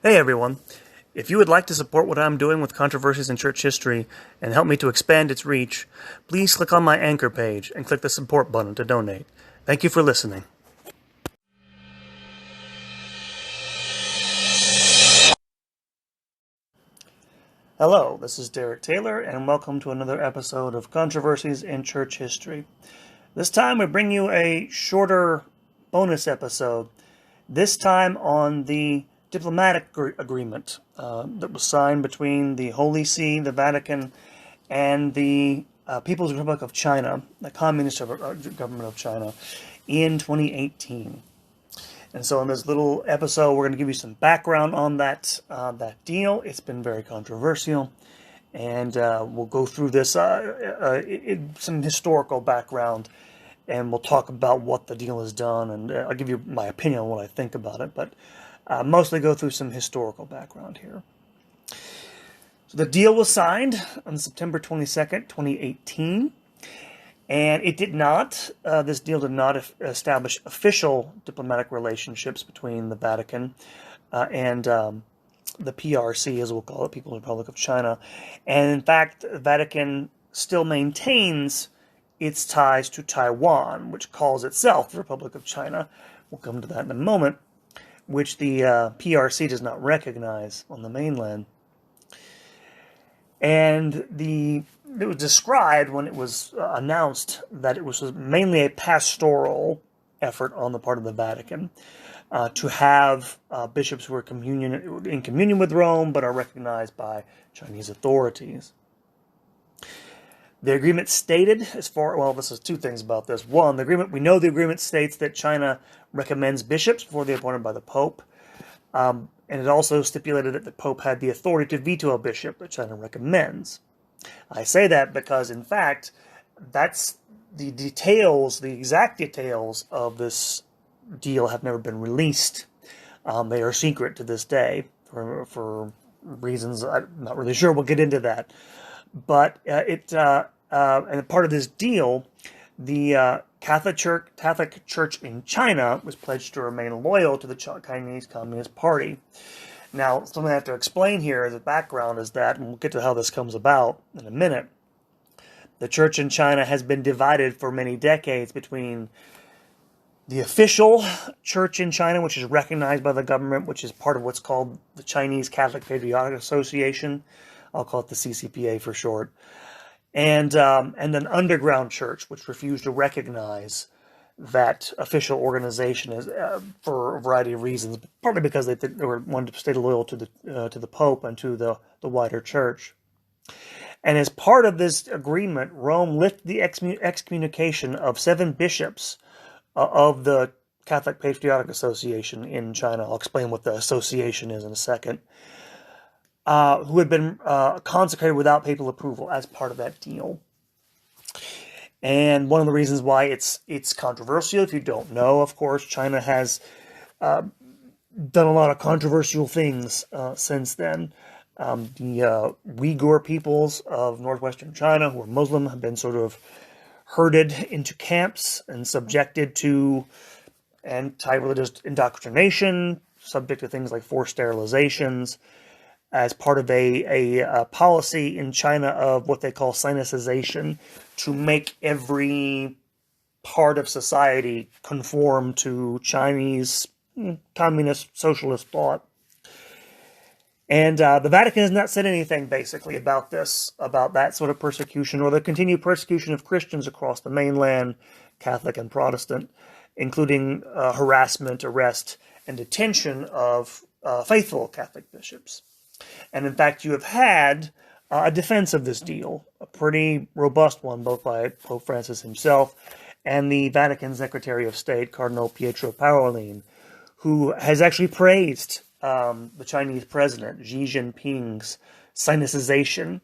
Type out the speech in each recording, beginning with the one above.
Hey everyone. If you would like to support what I'm doing with controversies in church history and help me to expand its reach, please click on my Anchor page and click the support button to donate. Thank you for listening. Hello, this is Derek Taylor, and welcome to another episode of Controversies in Church History. This time we bring you a shorter bonus episode, this time on the diplomatic agreement that was signed between the Holy See, the Vatican, and the People's Republic of China, the Communist government of China, in 2018. And so in this little episode, we're going to give you some background on that deal. It's been very controversial, and we'll go through this some historical background, and we'll talk about what the deal has done, and I'll give you my opinion on what I think about it, but mostly go through some historical background here. So the deal was signed on September 22nd, 2018. And it did not, this deal did not establish official diplomatic relationships between the Vatican and the PRC, as we'll call it, People's Republic of China. And in fact, the Vatican still maintains its ties to Taiwan, which calls itself the Republic of China. We'll come to that in a moment, which the PRC does not recognize on the mainland. And it was described when it was announced that it was mainly a pastoral effort on the part of the Vatican to have bishops who are in communion with Rome but are recognized by Chinese authorities. The agreement stated, this is two things about this. One, we know the agreement states that China recommends bishops before they're appointed by the Pope. And it also stipulated that the Pope had the authority to veto a bishop that China recommends. I say that because, in fact, that's the details, the exact details of this deal have never been released. They are secret to this day for reasons I'm not really sure. We'll get into that. But and part of this deal, the Catholic Church in China was pledged to remain loyal to the Chinese Communist Party. Now, something I have to explain here as a background is that, and we'll get to how this comes about in a minute, the church in China has been divided for many decades between the official church in China, which is recognized by the government, which is part of what's called the Chinese Catholic Patriotic Association. I'll call it the CCPA for short. And an underground church, which refused to recognize that official organization is for a variety of reasons, partly because they wanted to stay loyal to the Pope and to the wider church. And as part of this agreement, Rome lifted the excommunication of 7 bishops of the Catholic Patriotic Association in China. I'll explain what the association is in a second. Who had been consecrated without papal approval as part of that deal. And one of the reasons why it's controversial, if you don't know, of course, China has done a lot of controversial things since then. The Uyghur peoples of northwestern China, who are Muslim, have been sort of herded into camps and subjected to anti-religious indoctrination, subject to things like forced sterilizations, as part of a policy in China of what they call Sinicization, to make every part of society conform to Chinese communist socialist thought. And the Vatican has not said anything, basically, about that sort of persecution, or the continued persecution of Christians across the mainland, Catholic and Protestant, including harassment, arrest, and detention of faithful Catholic bishops. And in fact, you have had a defense of this deal, a pretty robust one, both by Pope Francis himself and the Vatican Secretary of State, Cardinal Pietro Parolin, who has actually praised the Chinese president, Xi Jinping's Sinicization,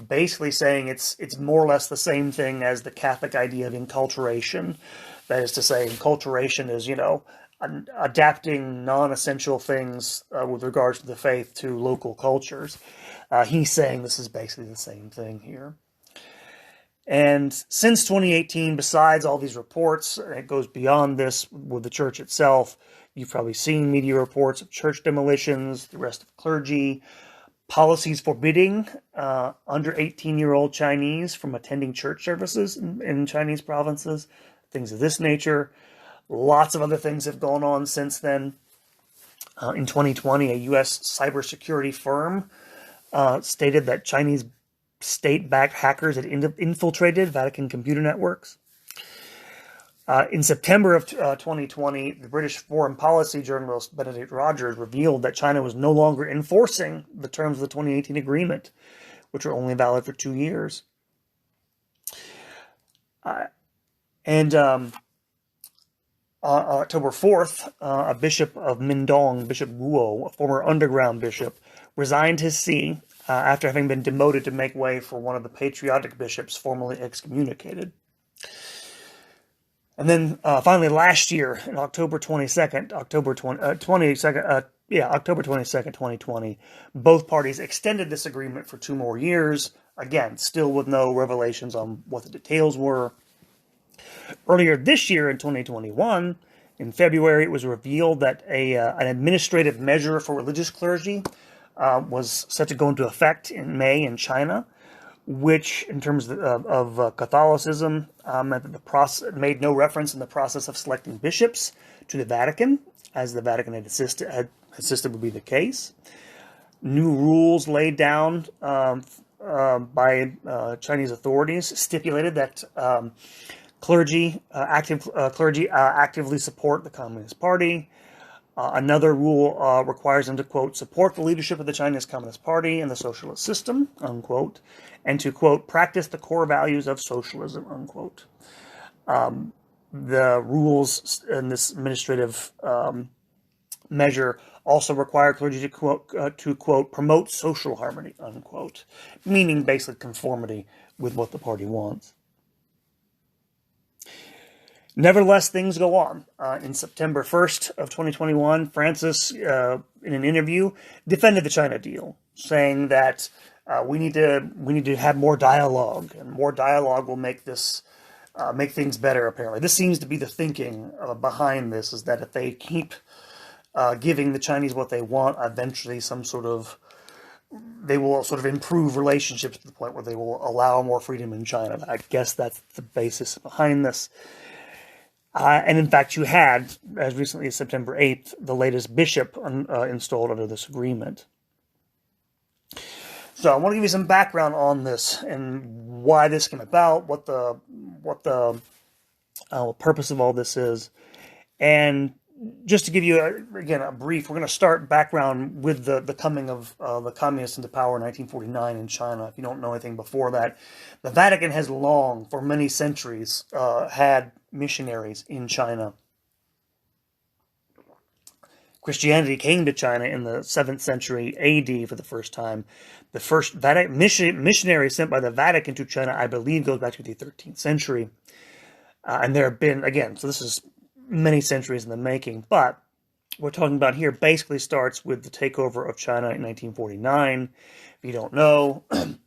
basically saying it's more or less the same thing as the Catholic idea of enculturation. That is to say, enculturation is, adapting non-essential things with regards to the faith to local cultures. He's saying this is basically the same thing here. And since 2018, besides all these reports, it goes beyond this with the church itself, You've probably seen media reports of church demolitions, the arrest of clergy, policies forbidding under 18-year-old Chinese from attending church services in Chinese provinces, things of this nature. Lots of other things have gone on since then. In 2020, a U.S. cybersecurity firm stated that Chinese state-backed hackers had infiltrated Vatican computer networks. In September of 2020, the British foreign policy journalist Benedict Rogers revealed that China was no longer enforcing the terms of the 2018 agreement, which were only valid for 2 years. On October 4th, a bishop of Mindong, Bishop Guo, a former underground bishop, resigned his see after having been demoted to make way for one of the patriotic bishops formerly excommunicated. And then finally last year, on October 22nd, 2020, both parties extended this agreement for 2 more years, again, still with no revelations on what the details were. Earlier this year, in 2021, in February, it was revealed that an administrative measure for religious clergy was set to go into effect in May in China, which, in terms of Catholicism, meant that the process made no reference in the process of selecting bishops to the Vatican, as the Vatican had insisted would be the case. New rules laid down by Chinese authorities stipulated that clergy actively support the Communist Party. Another rule requires them to, quote, support the leadership of the Chinese Communist Party and the socialist system, unquote, and to, quote, practice the core values of socialism, unquote. The rules in this administrative measure also require clergy to, quote, promote social harmony, unquote, meaning basically conformity with what the party wants. Nevertheless, things go on. In September 1st of 2021, Francis, in an interview, defended the China deal, saying that we need to have more dialogue, and more dialogue will make this make things better. Apparently, this seems to be the thinking behind this: is that if they keep giving the Chinese what they want, eventually they will sort of improve relationships to the point where they will allow more freedom in China. I guess that's the basis behind this. And in fact, you had, as recently as September 8th, the latest bishop installed under this agreement. So I want to give you some background on this and why this came about, what the purpose of all this is. And just to give you, again, a brief, we're going to start background with the coming of the communists into power in 1949 in China. If you don't know anything before that, the Vatican has long, for many centuries, had missionaries in China. Christianity came to China in the 7th century AD for the first time. The first missionary sent by the Vatican to China, I believe, goes back to the 13th century. And there have been, again, so this is many centuries in the making, but what we're talking about here basically starts with the takeover of China in 1949. If you don't know, the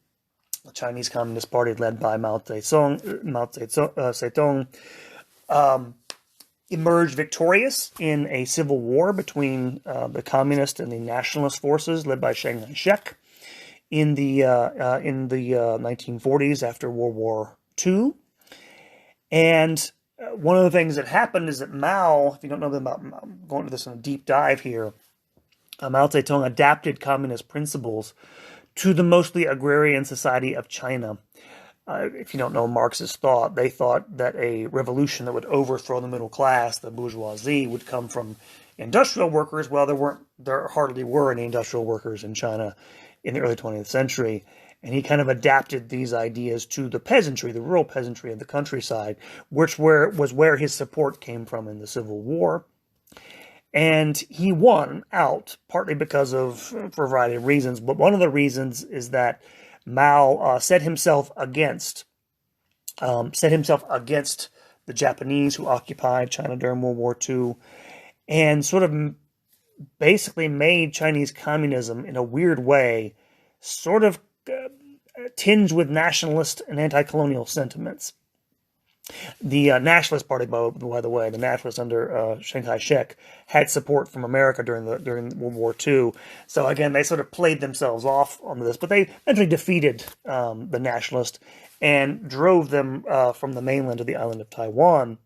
Chinese Communist Party, led by Mao Zedong, emerged victorious in a civil war between the communist and the nationalist forces, led by Chiang Kai-shek, in the 1940s after World War II. And one of the things that happened is that Mao, if you don't know about Mao, I'm going into this in a deep dive here, Mao Zedong adapted communist principles to the mostly agrarian society of China. If you don't know Marxist thought, they thought that a revolution that would overthrow the middle class, the bourgeoisie, would come from industrial workers. Well, there hardly were any industrial workers in China in the early 20th century. And he kind of adapted these ideas to the peasantry, the rural peasantry of the countryside, which was where his support came from in the Civil War. And he won out, partly because for a variety of reasons. But one of the reasons is that Mao set himself against the Japanese who occupied China during World War II, and sort of basically made Chinese communism, in a weird way, sort of tinged with nationalist and anti-colonial sentiments. The Nationalist Party, by the way, the Nationalists under Chiang Kai-shek, had support from America during World War II. So again, they sort of played themselves off on this, but they eventually defeated the Nationalists and drove them from the mainland to the island of Taiwan.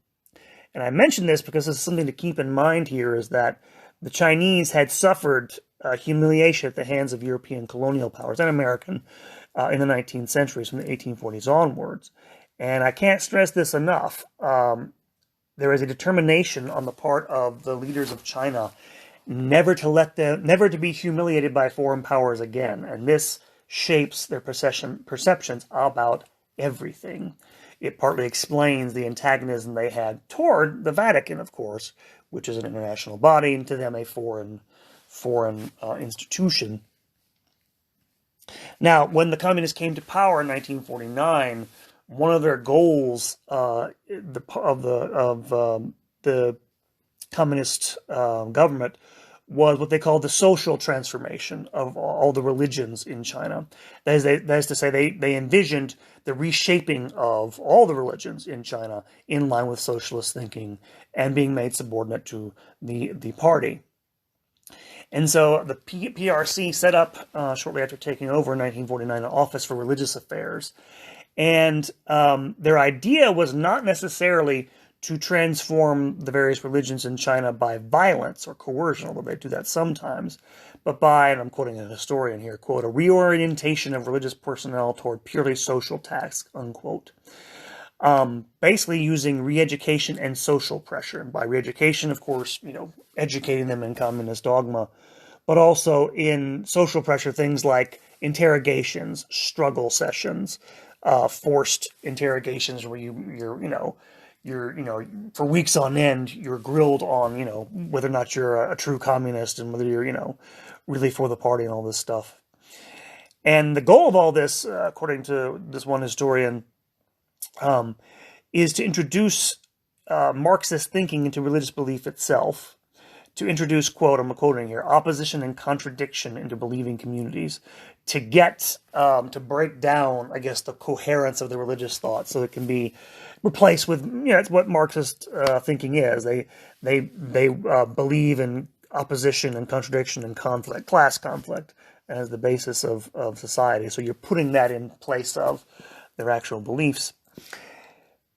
And I mention this because this is something to keep in mind here, is that the Chinese had suffered humiliation at the hands of European colonial powers and American in the 19th century, from the 1840s onwards. And I can't stress this enough. There is a determination on the part of the leaders of China never to be humiliated by foreign powers again. And this shapes their perceptions about everything. It partly explains the antagonism they had toward the Vatican, of course, which is an international body, and to them a foreign institution. Now, when the communists came to power in 1949, one of their goals of the communist government was what they called the social transformation of all the religions in China. That is to say, they envisioned the reshaping of all the religions in China in line with socialist thinking and being made subordinate to the party. And so the PRC set up, shortly after taking over in 1949, an Office for Religious Affairs. And their idea was not necessarily to transform the various religions in China by violence or coercion, although they do that sometimes, but by, and I'm quoting a historian here, quote, a reorientation of religious personnel toward purely social tasks, unquote. Basically using re-education and social pressure. And by re-education, of course, educating them in communist dogma, but also in social pressure, things like interrogations, struggle sessions, forced interrogations where you're for weeks on end, you're grilled on, whether or not you're a true communist and whether you're, really for the party and all this stuff. And the goal of all this, according to this one historian, is to introduce Marxist thinking into religious belief itself, to introduce, quote, I'm quoting here, opposition and contradiction into believing communities, to get, to break down, I guess, the coherence of the religious thought so it can be replaced with, it's what Marxist thinking is. They believe in opposition and contradiction and conflict, class conflict, as the basis of society. So you're putting that in place of their actual beliefs.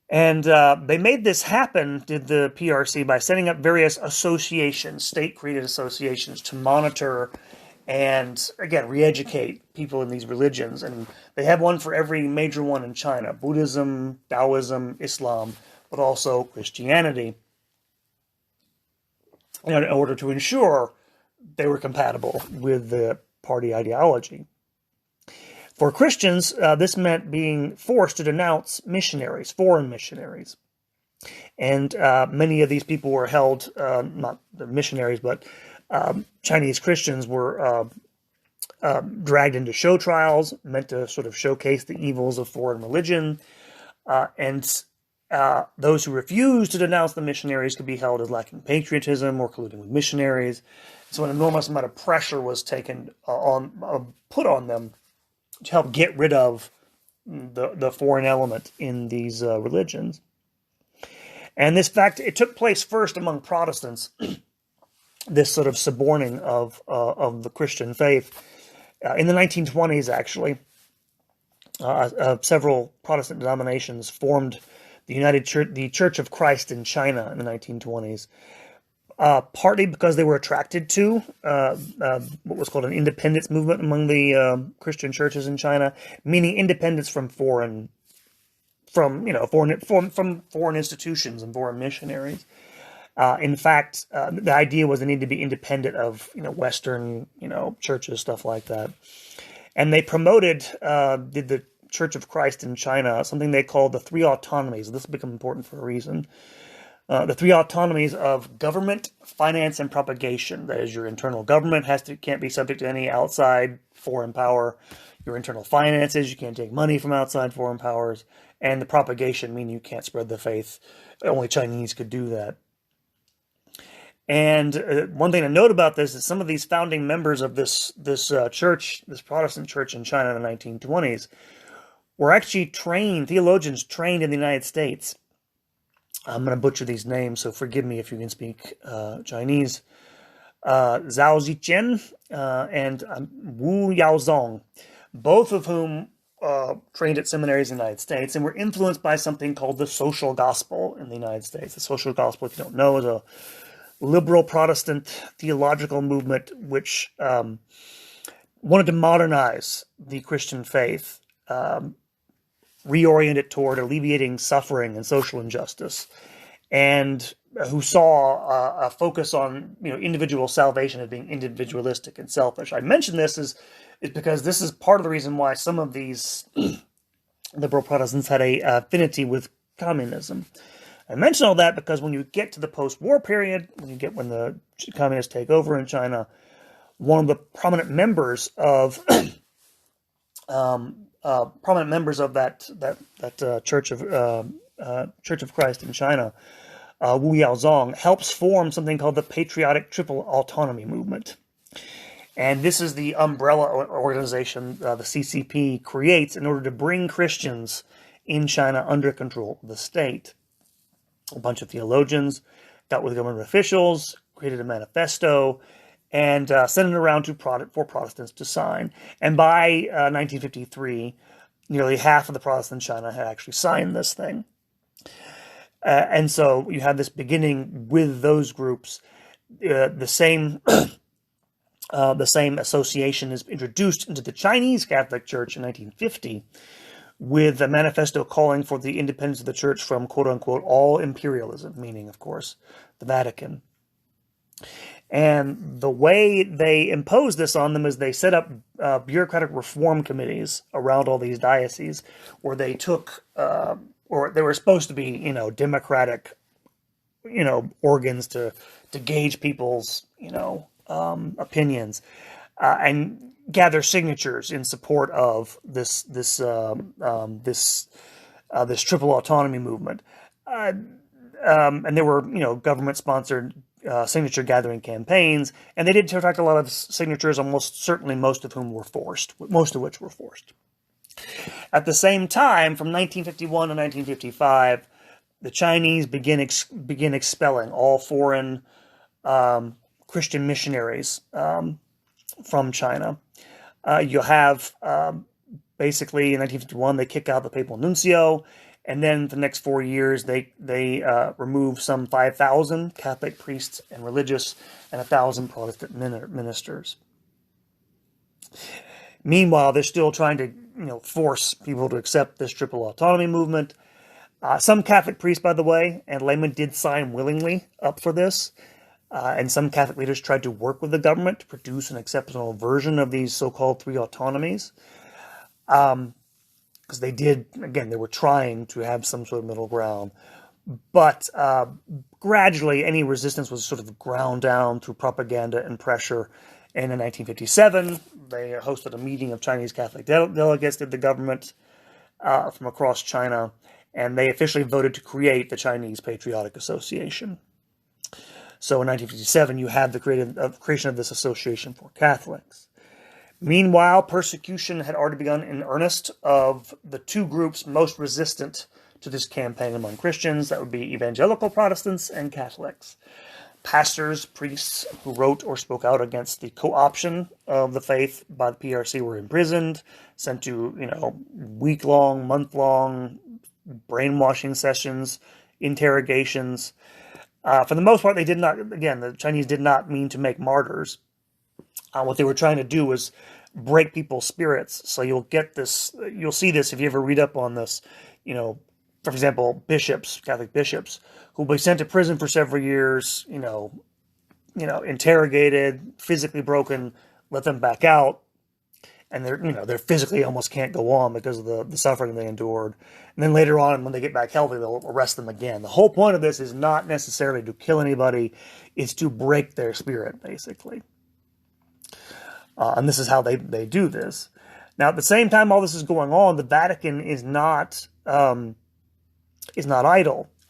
And they made this happen, did the PRC, by setting up various associations, state-created associations, to monitor and, again, re-educate people in these religions. And they have one for every major one in China: Buddhism, Taoism, Islam, but also Christianity, in order to ensure they were compatible with the party ideology. For Christians, this meant being forced to denounce missionaries, foreign missionaries. And many of these people were held, not the missionaries, but Chinese Christians were dragged into show trials, meant to sort of showcase the evils of foreign religion. And those who refused to denounce the missionaries could be held as lacking patriotism or colluding with missionaries. So an enormous amount of pressure was put on them to help get rid of the foreign element in these religions. And this fact, it took place first among Protestants, this sort of suborning of the Christian faith. In the 1920s, actually, several Protestant denominations formed the Church of Christ in China in the 1920s. Partly because they were attracted to what was called an independence movement among the Christian churches in China, meaning independence from foreign institutions and foreign missionaries. In fact, the idea was they needed to be independent of Western churches, stuff like that. And they promoted the Church of Christ in China, something they called the three autonomies. This will become important for a reason. The three autonomies of government, finance, and propagation. That is, your internal government can't be subject to any outside foreign power. Your internal finances, you can't take money from outside foreign powers. And the propagation, meaning you can't spread the faith. Only Chinese could do that. And one thing to note about this is some of these founding members of this church, this Protestant church in China in the 1920s, were actually theologians trained in the United States. I'm going to butcher these names, so forgive me if you can speak Chinese. Zhao Ziqian and Wu Yaozong, both of whom trained at seminaries in the United States and were influenced by something called the social gospel in the United States. The social gospel, if you don't know, is a liberal Protestant theological movement which wanted to modernize the Christian faith, reorient it toward alleviating suffering and social injustice, and who saw a focus on individual salvation as being individualistic and selfish. I mention this is because this is part of the reason why some of these liberal Protestants had a affinity with communism. I mention all that because when you get to the post-war period, when the communists take over in China, one of the prominent members of that Church of Christ in China, Wu Yaozong, helps form something called the Patriotic Triple Autonomy Movement. And this is the umbrella organization the CCP creates in order to bring Christians in China under control of the state. A bunch of theologians got with government officials, created a manifesto, and sent it around for Protestants to sign. And by 1953, nearly half of the Protestants in China had actually signed this thing. And so you have this beginning with those groups. The same association is introduced into the Chinese Catholic Church in 1950 with a manifesto calling for the independence of the church from quote-unquote all imperialism, meaning, of course, the Vatican. And the way they imposed this on them is they set up bureaucratic reform committees around all these dioceses where they took, or they were supposed to be, democratic, organs to gauge people's, opinions, and gather signatures in support of this triple autonomy movement. And there were, government-sponsored signature gathering campaigns, and they did attract a lot of signatures, almost certainly most of which were forced. At the same time, from 1951 to 1955, the Chinese begin expelling all foreign Christian missionaries from China. You have basically in 1951 they kick out the papal nuncio. And then for the next 4 years, they remove some 5,000 Catholic priests and religious and 1,000 Protestant ministers. Meanwhile, they're still trying to force people to accept this triple autonomy movement. Some Catholic priests, by the way, and laymen did sign willingly up for this. And some Catholic leaders tried to work with the government to produce an acceptable version of these so-called three autonomies. Because they were trying to have some sort of middle ground. But gradually, any resistance was sort of ground down through propaganda and pressure. And in 1957, they hosted a meeting of Chinese Catholic delegates to the government from across China, and they officially voted to create the Chinese Patriotic Association. So in 1957, you have the creation of this association for Catholics. Meanwhile, persecution had already begun in earnest of the two groups most resistant to this campaign among Christians. That would be evangelical Protestants and Catholics. Pastors, priests who wrote or spoke out against the co-option of the faith by the PRC were imprisoned, sent to, week-long, month-long brainwashing sessions, interrogations. For the most part, the Chinese did not mean to make martyrs. What they were trying to do was break people's spirits. So you'll see this if you ever read up on this, for example, Catholic bishops, who will be sent to prison for several years, interrogated, physically broken, let them back out. And they're physically almost can't go on because of the suffering they endured. And then later on, when they get back healthy, they'll arrest them again. The whole point of this is not necessarily to kill anybody. It's to break their spirit, basically. And this is how they do this. Now, at the same time all this is going on, the Vatican is not idle.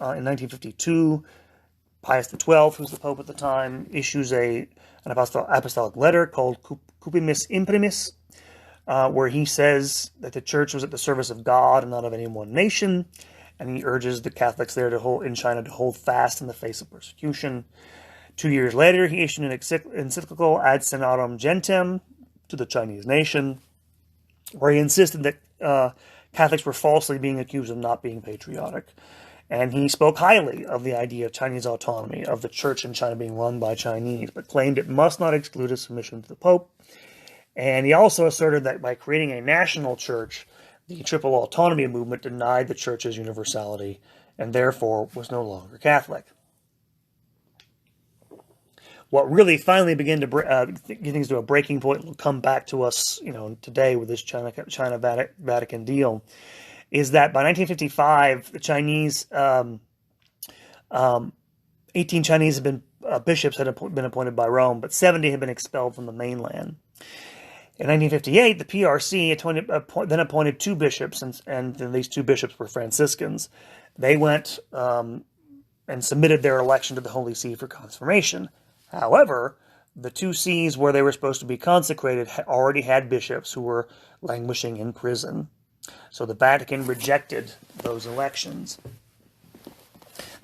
In 1952, Pius XII, who's the Pope at the time, issues an apostolic letter called Cupimis Imprimis, where he says that the church was at the service of God and not of any one nation, and he urges the Catholics there in China to hold fast in the face of persecution. 2 years later, he issued an encyclical Ad Senatum Gentem to the Chinese nation, where he insisted that Catholics were falsely being accused of not being patriotic. And he spoke highly of the idea of Chinese autonomy, of the church in China being run by Chinese, but claimed it must not exclude a submission to the Pope. And he also asserted that by creating a national church, the Triple Autonomy movement denied the church's universality and therefore was no longer Catholic. What really finally began to get things to a breaking point, will come back to us, today with this China-Vatican deal, is that by 1955, the Chinese, 18 Chinese bishops had been appointed by Rome, but 70 had been expelled from the mainland. In 1958, the PRC then appointed 2 bishops, and these 2 bishops were Franciscans. They went and submitted their election to the Holy See for confirmation. However, the 2 sees where they were supposed to be consecrated already had bishops who were languishing in prison. So the Vatican rejected those elections.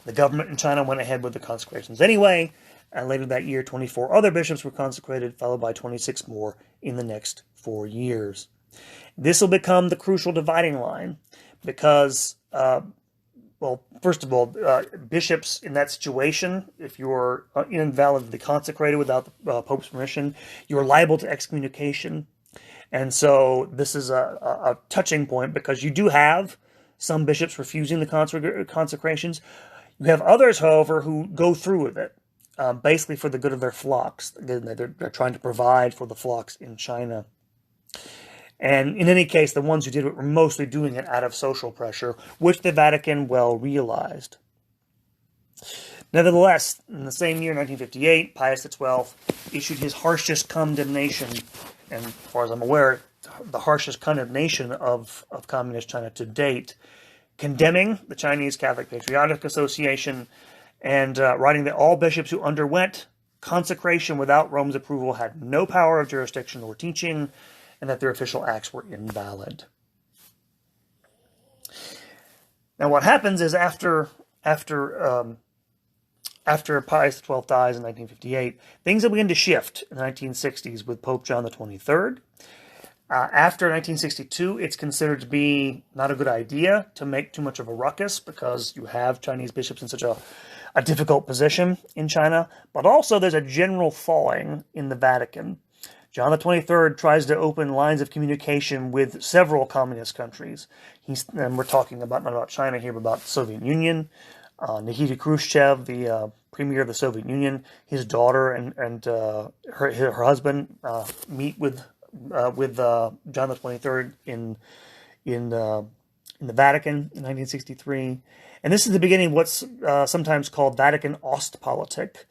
The government in China went ahead with the consecrations anyway, and later that year, 24 other bishops were consecrated, followed by 26 more in the next 4 years. This will become the crucial dividing line because, first of all, bishops in that situation, if you're invalidly consecrated without the Pope's permission, you're liable to excommunication. And so this is a touching point because you do have some bishops refusing the consecrations. You have others, however, who go through with it, basically for the good of their flocks. They're trying to provide for the flocks in China. And in any case, the ones who did it were mostly doing it out of social pressure, which the Vatican well realized. Nevertheless, in the same year, 1958, Pius XII issued his harshest condemnation, and as far as I'm aware, the harshest condemnation of Communist China to date, condemning the Chinese Catholic Patriotic Association and writing that all bishops who underwent consecration without Rome's approval had no power of jurisdiction or teaching, and that their official acts were invalid. Now, what happens is after Pius XII dies in 1958, things will begin to shift in the 1960s with Pope John the 23rd. After 1962, it's considered to be not a good idea to make too much of a ruckus because you have Chinese bishops in such a difficult position in China, but also there's a general thawing in the Vatican. John the 23rd tries to open lines of communication with several communist countries. And we're talking not about China here, but about the Soviet Union. Nikita Khrushchev, the premier of the Soviet Union, his daughter and her husband meet with John the 23rd in the Vatican in 1963. And this is the beginning of what's sometimes called Vatican Ostpolitik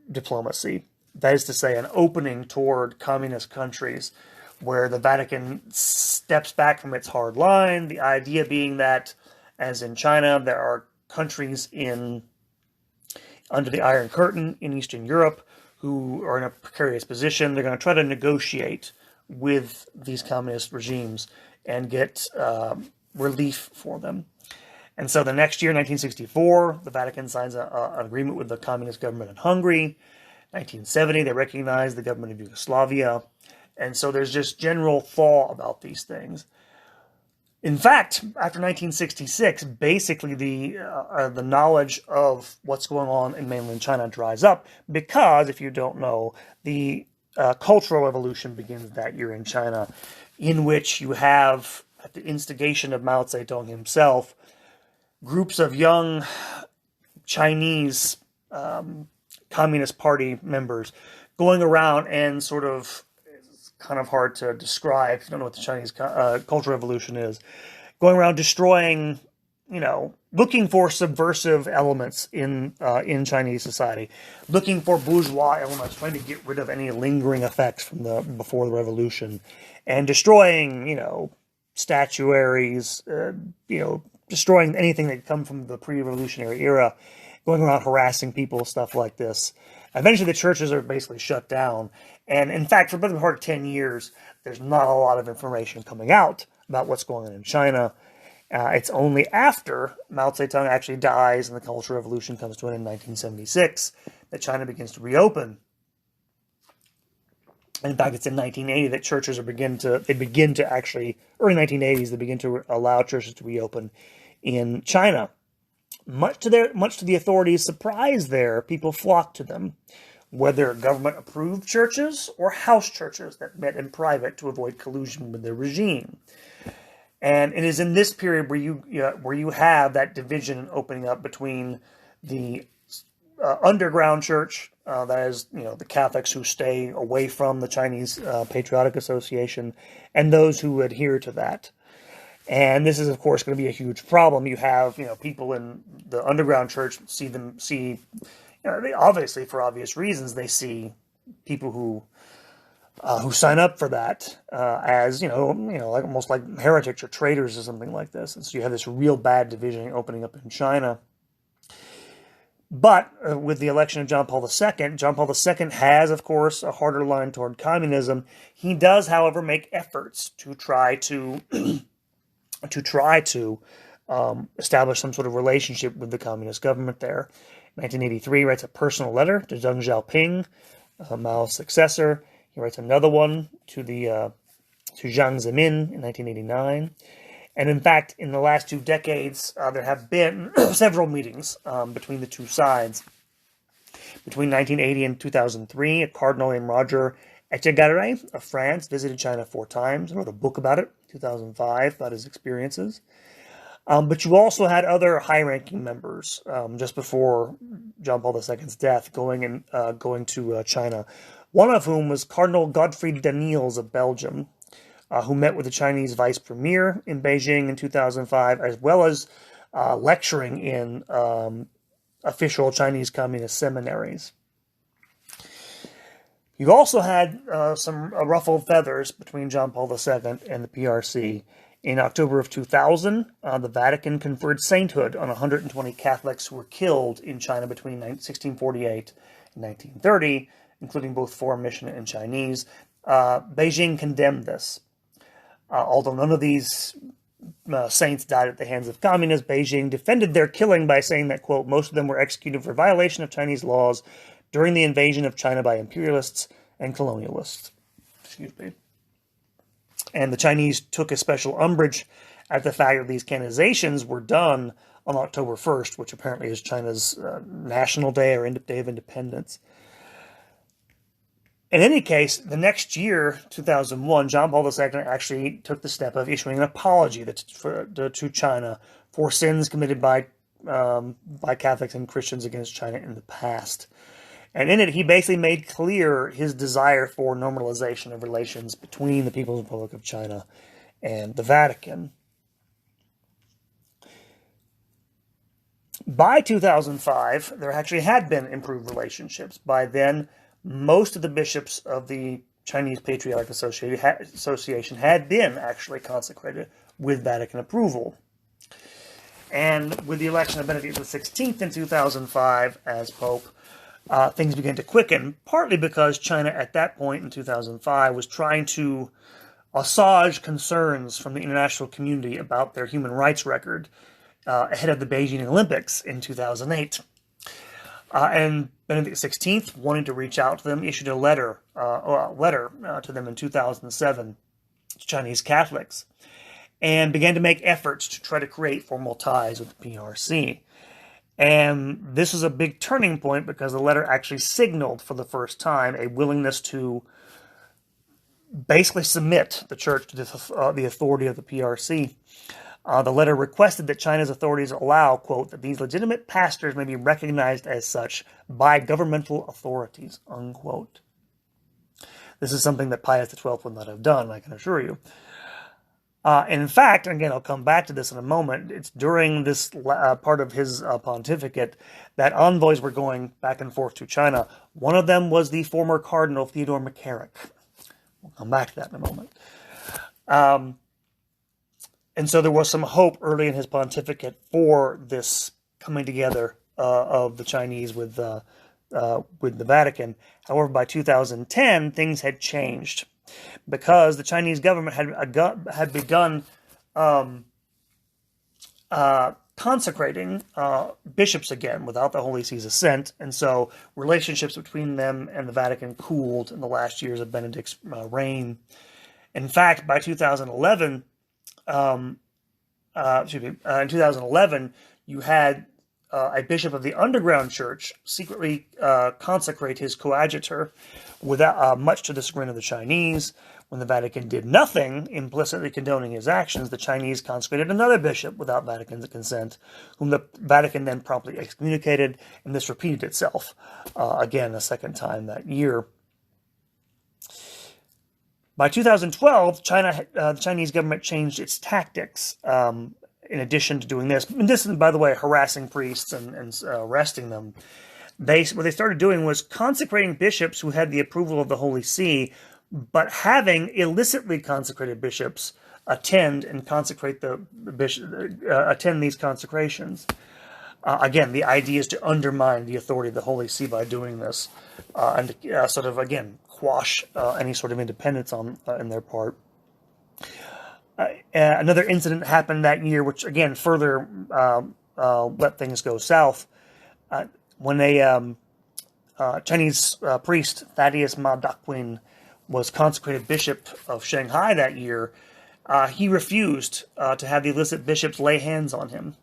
diplomacy. That is to say, an opening toward communist countries where the Vatican steps back from its hard line, the idea being that, as in China, there are countries under the Iron Curtain in Eastern Europe who are in a precarious position. They're going to try to negotiate with these communist regimes and get relief for them. And so the next year, 1964, the Vatican signs an agreement with the communist government in Hungary. 1970, they recognize the government of Yugoslavia. And so there's just general thaw about these things. In fact, after 1966, basically the knowledge of what's going on in mainland China dries up because, if you don't know, the Cultural Revolution begins that year in China, in which you have, at the instigation of Mao Zedong himself, groups of young Chinese Communist Party members going around and sort of, it's kind of hard to describe if you don't know what the Chinese Cultural Revolution is, going around destroying, looking for subversive elements in Chinese society, looking for bourgeois elements, trying to get rid of any lingering effects from before the revolution, and destroying, statuaries, destroying anything that come from the pre-revolutionary era, going around harassing people, stuff like this. Eventually, the churches are basically shut down. And in fact, for the better part of 10 years, there's not a lot of information coming out about what's going on in China. It's only after Mao Zedong actually dies and the Cultural Revolution comes to an end in 1976 that China begins to reopen. In fact, it's in 1980 that churches begin to actually, early 1980s, they begin to allow churches to reopen in China. Much to the authorities' surprise there, people flocked to them, whether government-approved churches or house churches that met in private to avoid collusion with the regime. And it is in this period where you have that division opening up between the underground church, that is, the Catholics who stay away from the Chinese Patriotic Association, and those who adhere to that. And this is, of course, going to be a huge problem. You have, people in the underground church obviously for obvious reasons, they see people who sign up for that as, like almost like heretics or traitors or something like this. And so you have this real bad division opening up in China. But with the election of John Paul II has, of course, a harder line toward communism. He does, however, make efforts to try to establish some sort of relationship with the communist government there. In 1983, he writes a personal letter to Deng Xiaoping, Mao's successor. He writes another one to Jiang Zemin in 1989. And in fact, in the last 2 decades, there have been several meetings between the two sides. Between 1980 and 2003, a cardinal named Roger Etchegaray of France visited China 4 times and wrote a book about it, 2005, about his experiences. But you also had other high-ranking members just before John Paul II's death going to China. One of whom was Cardinal Godfried Daniels of Belgium, who met with the Chinese vice premier in Beijing in 2005, as well as lecturing in official Chinese communist seminaries. You also had some ruffled feathers between John Paul II and the PRC. In October of 2000, the Vatican conferred sainthood on 120 Catholics who were killed in China between 1648 and 1930, including both foreign mission and Chinese. Beijing condemned this. Although none of these saints died at the hands of communists, Beijing defended their killing by saying that, quote, most of them were executed for violation of Chinese laws during the invasion of China by imperialists and colonialists. Excuse me. And the Chinese took a special umbrage at the fact that these canonizations were done on October 1st, which apparently is China's national day or day of independence. In any case, the next year, 2001, John Paul II actually took the step of issuing an apology to China for sins committed by Catholics and Christians against China in the past. And in it, he basically made clear his desire for normalization of relations between the People's Republic of China and the Vatican. By 2005, there actually had been improved relationships. By then, most of the bishops of the Chinese Patriotic Association had been actually consecrated with Vatican approval. And with the election of Benedict XVI in 2005 as Pope, things began to quicken, partly because China at that point in 2005 was trying to assuage concerns from the international community about their human rights record ahead of the Beijing Olympics in 2008. And Benedict XVI, wanting to reach out to them, issued a letter to them in 2007 to Chinese Catholics, and began to make efforts to try to create formal ties with the PRC. And this was a big turning point because the letter actually signaled for the first time a willingness to basically submit the church to the authority of the PRC. The letter requested that China's authorities allow, quote, that these legitimate pastors may be recognized as such by governmental authorities, unquote. This is something that Pius XII would not have done, I can assure you. And in fact, again, I'll come back to this in a moment, it's during this part of his pontificate that envoys were going back and forth to China. One of them was the former Cardinal Theodore McCarrick. We'll come back to that in a moment. And so there was some hope early in his pontificate for this coming together of the Chinese with the Vatican. However, by 2010, things had changed because the Chinese government had begun consecrating bishops again without the Holy See's assent, and so relationships between them and the Vatican cooled in the last years of Benedict's reign. In fact, by 2011, in 2011, you had a bishop of the underground church secretly consecrate his coadjutor, without much to the chagrin of the Chinese. When the Vatican did nothing, implicitly condoning his actions, the Chinese consecrated another bishop without Vatican's consent, whom the Vatican then promptly excommunicated, and this repeated itself again a second time that year. By 2012, the Chinese government changed its tactics. In addition to doing this, and this is, by the way, harassing priests and arresting them, what they started doing was consecrating bishops who had the approval of the Holy See, but having illicitly consecrated bishops attend and consecrate attend these consecrations. Again, the idea is to undermine the authority of the Holy See by doing this, and to sort of, again, quash any sort of independence in their part. Another incident happened that year, which again further let things go south. When a Chinese priest, Thaddeus Ma Dakwin, was consecrated bishop of Shanghai that year, he refused to have the illicit bishops lay hands on him.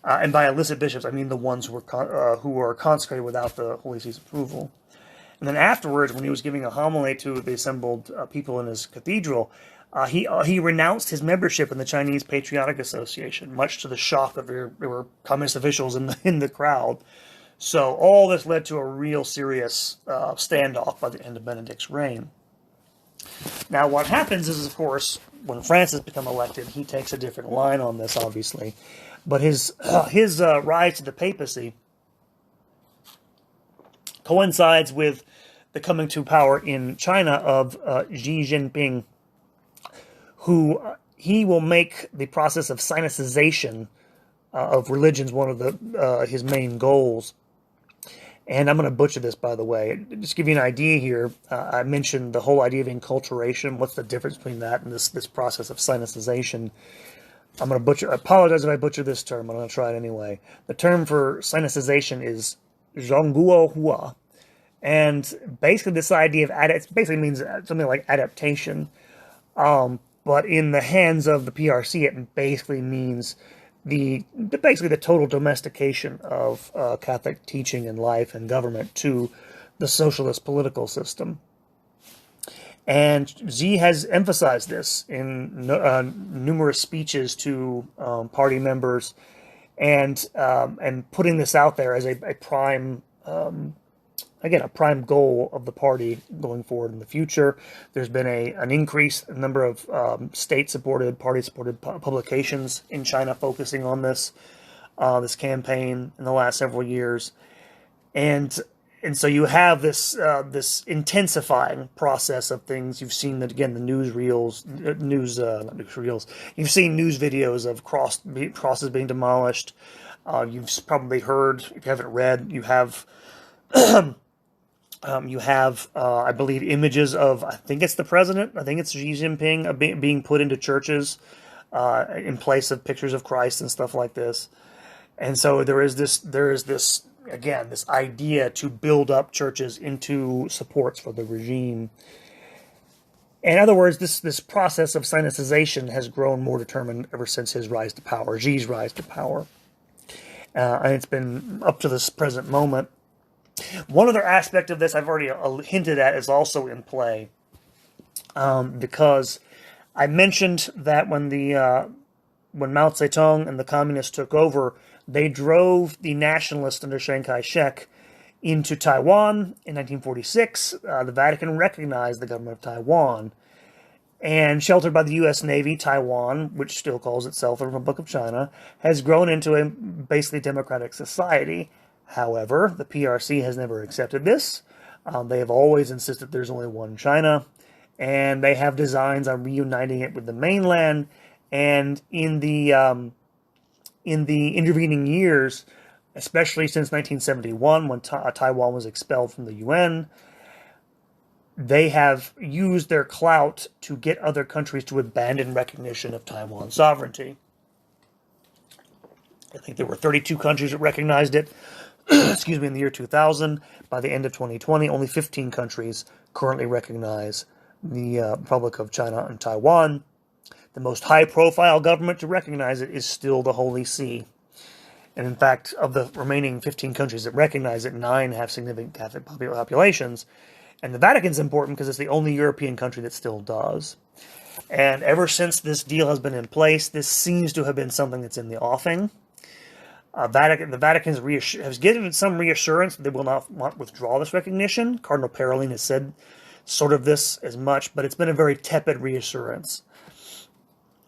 And by illicit bishops, I mean the ones who were consecrated without the Holy See's approval. And then afterwards, when he was giving a homily to the assembled people in his cathedral, he renounced his membership in the Chinese Patriotic Association, much to the shock of there were communist officials in the crowd. So all this led to a real serious standoff by the end of Benedict's reign. Now, what happens is, of course, when Francis becomes elected, he takes a different line on this, obviously. But his rise to the papacy coincides with the coming to power in China of Xi Jinping, who he will make the process of Sinicization of religions one of his main goals. And I'm going to butcher this, by the way. Just to give you an idea here, I mentioned the whole idea of enculturation. What's the difference between that and this process of Sinicization? I'm going to butcher. I apologize if I butcher this term, but I'm going to try it anyway. The term for Sinicization is zhongguo hua. And basically this idea of it basically means something like adaptation. But in the hands of the PRC, it basically means the total domestication of Catholic teaching and life and government to the socialist political system. And Xi has emphasized this in numerous speeches to party members, and putting this out there as a prime goal of the party going forward in the future. There's been an increased number of state-supported, party-supported publications in China focusing on this campaign in the last several years, and so you have this intensifying process of things. You've seen that again, the not newsreels. You've seen news videos of crosses being demolished. You've probably heard, if you haven't read, you have. I believe, images of, I think it's the president, I think it's Xi Jinping, being put into churches in place of pictures of Christ and stuff like this. And so there is this again, this idea to build up churches into supports for the regime. In other words, this process of Sinicization has grown more determined ever since his rise to power, Xi's rise to power. And it's been up to this present moment. One other aspect of this I've already hinted at is also in play, because I mentioned that when Mao Zedong and the communists took over, they drove the nationalists under Chiang Kai-shek into Taiwan in 1946. The Vatican recognized the government of Taiwan, and sheltered by the U.S. Navy, Taiwan, which still calls itself the Republic of China, has grown into a basically democratic society. However, the PRC has never accepted this. They have always insisted there's only one China, and they have designs on reuniting it with the mainland. And in the intervening years, especially since 1971, when Taiwan was expelled from the UN, they have used their clout to get other countries to abandon recognition of Taiwan's sovereignty. I think there were 32 countries that recognized it, excuse me, in the year 2000. By the end of 2020, only 15 countries currently recognize the Republic of China and Taiwan. The most high-profile government to recognize it is still the Holy See. And in fact, of the remaining 15 countries that recognize it, 9 have significant Catholic populations. And the Vatican's important because it's the only European country that still does. And ever since this deal has been in place, this seems to have been something that's in the offing. The Vatican has given some reassurance that they will not withdraw this recognition. Cardinal Parolin has said sort of this as much, but it's been a very tepid reassurance.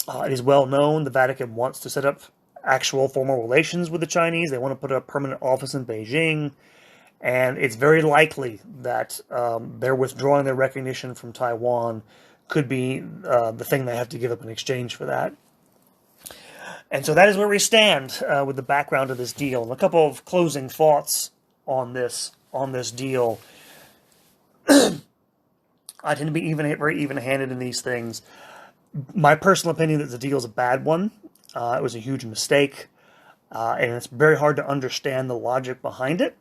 It is well known the Vatican wants to set up actual formal relations with the Chinese. They want to put a permanent office in Beijing. And it's very likely that their withdrawing their recognition from Taiwan could be the thing they have to give up in exchange for that. And so that is where we stand with the background of this deal. And a couple of closing thoughts on this deal. I tend to be very even-handed in these things. My personal opinion is that the deal is a bad one. It was a huge mistake, and it's very hard to understand the logic behind it.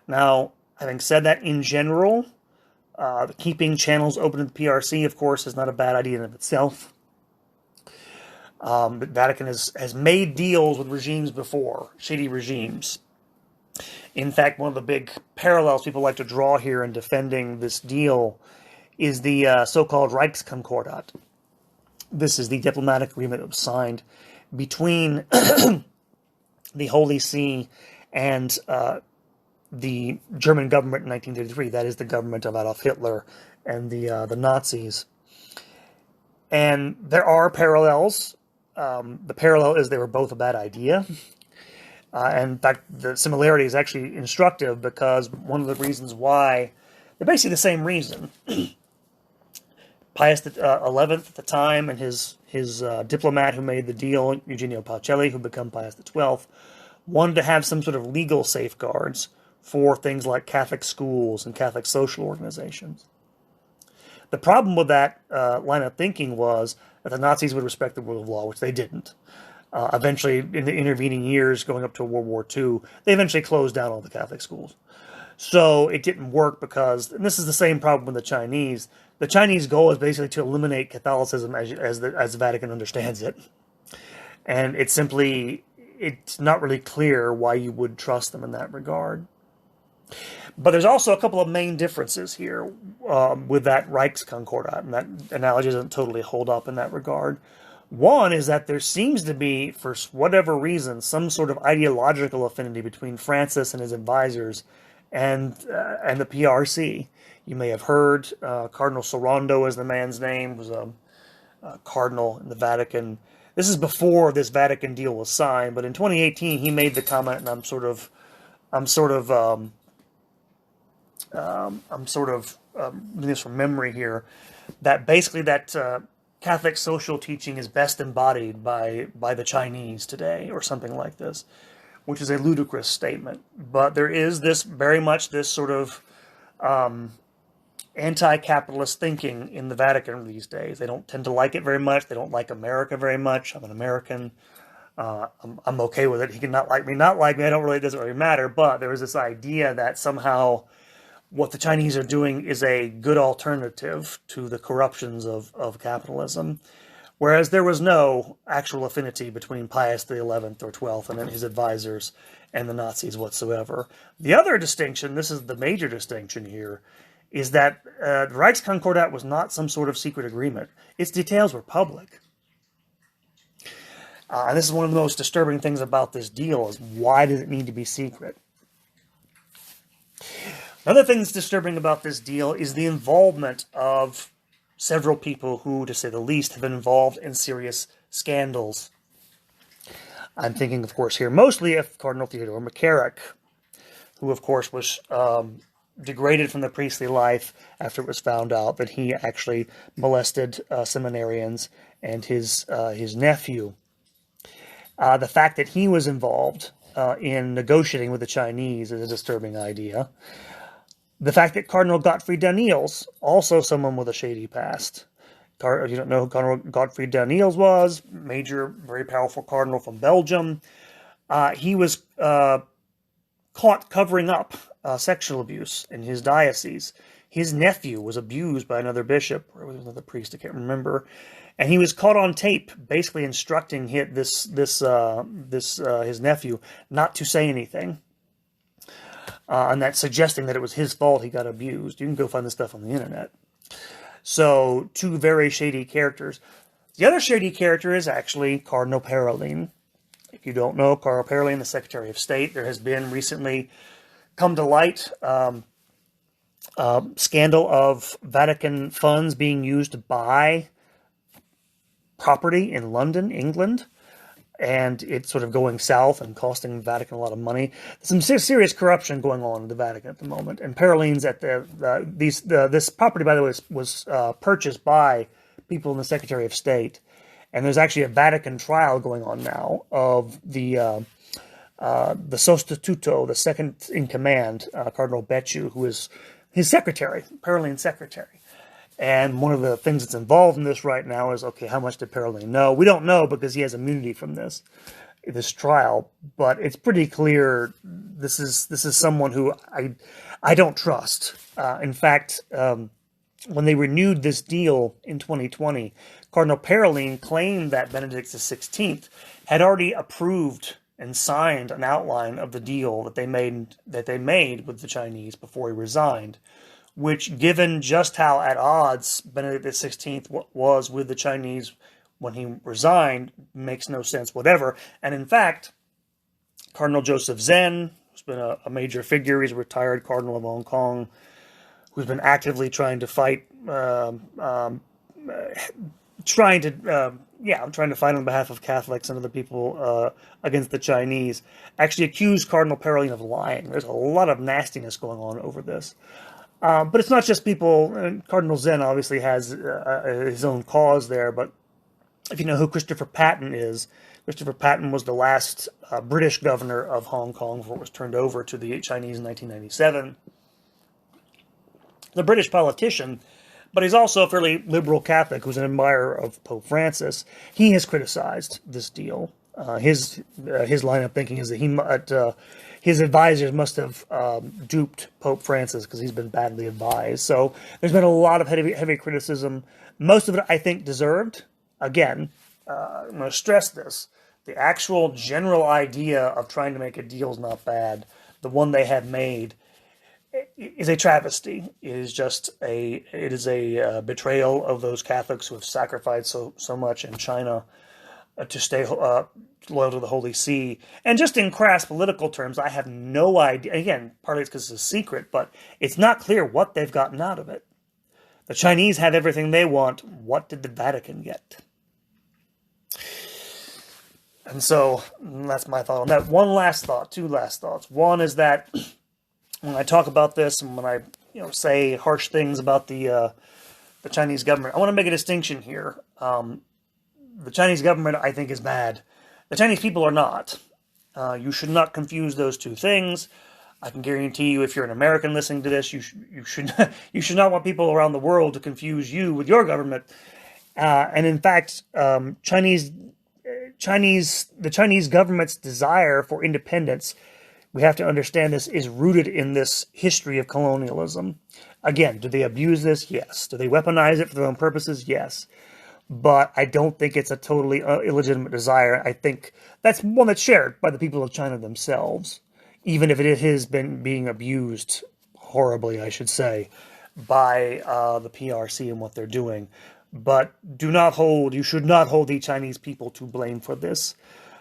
Now, having said that, in general, keeping channels open to the PRC, of course, is not a bad idea in of itself. The Vatican has made deals with regimes before, shady regimes. In fact, one of the big parallels people like to draw here in defending this deal is the so-called Reichskonkordat. This is the diplomatic agreement that was signed between the Holy See and the German government in 1933. That is the government of Adolf Hitler and the Nazis. And there are parallels. The parallel is they were both a bad idea. And in fact, the similarity is actually instructive because one of the reasons why, they're basically the same reason. Pius XI at the time and his diplomat who made the deal, Eugenio Pacelli, who became Pius XII, wanted to have some sort of legal safeguards for things like Catholic schools and Catholic social organizations. The problem with that line of thinking was that the Nazis would respect the rule of law, which they didn't. Eventually, in the intervening years, going up to World War II, they eventually closed down all the Catholic schools. So it didn't work because, and this is the same problem with the Chinese goal is basically to eliminate Catholicism as the Vatican understands it. And it's not really clear why you would trust them in that regard. But there's also a couple of main differences here with that Reichskonkordat, and that analogy doesn't totally hold up in that regard. One is that there seems to be, for whatever reason, some sort of ideological affinity between Francis and his advisors and the PRC. You may have heard Cardinal Sorondo is the man's name, was a cardinal in the Vatican. This is before this Vatican deal was signed, but in 2018 he made the comment, and I'm sort of doing this from memory here, that basically that Catholic social teaching is best embodied by the Chinese today, or something like this, which is a ludicrous statement. But there is very much this sort of anti-capitalist thinking in the Vatican these days. They don't tend to like it very much. They don't like America very much. I'm an American. I'm okay with it. He can not like me. It doesn't really matter. But there is this idea that somehow what the Chinese are doing is a good alternative to the corruptions of capitalism, whereas there was no actual affinity between Pius XI or XII and his advisors and the Nazis whatsoever. The other distinction, this is the major distinction here, is that the Reichskonkordat was not some sort of secret agreement. Its details were public. And this is one of the most disturbing things about this deal, is why does it need to be secret? Another thing that's disturbing about this deal is the involvement of several people who, to say the least, have been involved in serious scandals. I'm thinking, of course, here mostly of Cardinal Theodore McCarrick, who, of course, was degraded from the priestly life after it was found out that he actually molested seminarians and his nephew. The fact that he was involved in negotiating with the Chinese is a disturbing idea. The fact that Cardinal Gottfried Daniels, also someone with a shady past. If you don't know who Cardinal Gottfried Daniels was, major, very powerful cardinal from Belgium, He was caught covering up sexual abuse in his diocese. His nephew was abused by another bishop, or was another priest, I can't remember, and he was caught on tape, basically instructing his nephew not to say anything, and that suggesting that it was his fault he got abused. You can go find this stuff on the internet. So, two very shady characters. The other shady character is actually Cardinal Parolin. If you don't know, Cardinal Parolin, the Secretary of State, there has been recently come to light scandal of Vatican funds being used to buy property in London, England, and it's sort of going south and costing the Vatican a lot of money. There's some serious corruption going on in the Vatican at the moment, and Parolin's at this property, by the way, was purchased by people in the Secretary of State, and there's actually a Vatican trial going on now of the Sostituto, the second in command, Cardinal Becciu, who is his secretary, Parolin's secretary. And one of the things that's involved in this right now is, okay, how much did Parolin know? We don't know because he has immunity from this trial, but it's pretty clear this is someone who I don't trust. In fact, when they renewed this deal in 2020, Cardinal Parolin claimed that Benedict XVI had already approved and signed an outline of the deal that they made with the Chinese before he resigned, which, given just how at odds Benedict XVI was with the Chinese when he resigned, makes no sense whatever. And in fact, Cardinal Joseph Zen, who's been a major figure, he's a retired cardinal of Hong Kong, who's been actively trying to fight, trying to fight on behalf of Catholics and other people against the Chinese, actually accused Cardinal Parolin of lying. There's a lot of nastiness going on over this. But it's not just people. Cardinal Zen obviously has his own cause there, but if you know who Christopher Patten is, Christopher Patten was the last British governor of Hong Kong before it was turned over to the Chinese in 1997. The British politician, but he's also a fairly liberal Catholic who's an admirer of Pope Francis. He has criticized this deal. His line of thinking is that his advisors must have duped Pope Francis because he's been badly advised. So there's been a lot of heavy criticism. Most of it, I think, deserved. Again, I'm going to stress this. The actual general idea of trying to make a deal is not bad. The one they have made is a travesty. It is a betrayal of those Catholics who have sacrificed so much in China to stay loyal to the Holy See. And just in crass political terms, I have no idea. Again, partly it's because it's a secret, but it's not clear what they've gotten out of it. The Chinese have everything they want. What did the Vatican get? And so that's my thought on that. Two last thoughts. One is that when I talk about this and when I say harsh things about the Chinese government, I want to make a distinction here. The Chinese government, I think, is bad. The Chinese people are not. You should not confuse those two things. I can guarantee you, if you're an American listening to this, you should not want people around the world to confuse you with your government. And in fact, the Chinese government's desire for independence, we have to understand this, is rooted in this history of colonialism. Again, do they abuse this? Yes. Do they weaponize it for their own purposes? Yes. But I don't think it's a totally illegitimate desire. I think that's one that's shared by the people of China themselves, even if it has been being abused horribly, I should say, by the PRC and what they're doing. But you should not hold the Chinese people to blame for this.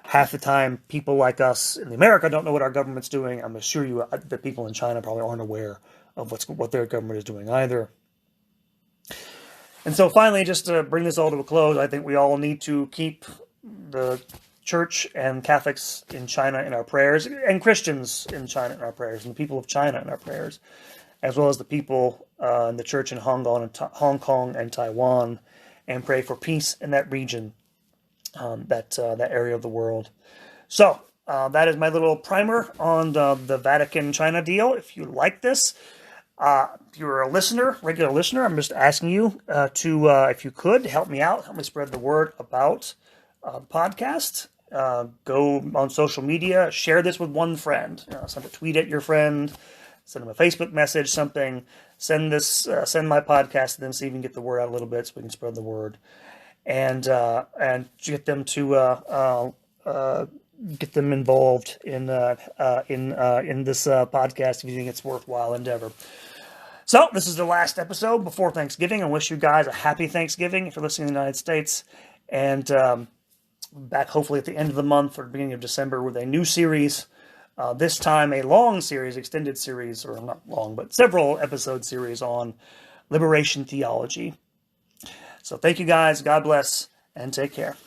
Half the time, people like us in America don't know what our government's doing. I'm assure you that people in China probably aren't aware of what their government is doing either. And so finally, just to bring this all to a close, I think we all need to keep the Church and Catholics in China in our prayers, and Christians in China in our prayers, and the people of China in our prayers, as well as the people in the Church in Hong Kong and Taiwan, and pray for peace in that region, that area of the world. So that is my little primer on the Vatican-China deal. If you like this, if you're a regular listener, I'm just asking you to, if you could, help me out, help me spread the word about the podcast. go on social media, share this with one friend. Send a tweet at your friend, send them a Facebook message, something. Send my podcast to them so you can get the word out a little bit, so we can spread the word, and get them to get them involved in this podcast if you think it's a worthwhile endeavor. So this is the last episode before Thanksgiving. I wish you guys a happy Thanksgiving if you're listening in the United States, and back hopefully at the end of the month or the beginning of December with a new series. This time a long series, extended series, or not long, but several episode series on liberation theology. So thank you guys. God bless, and take care.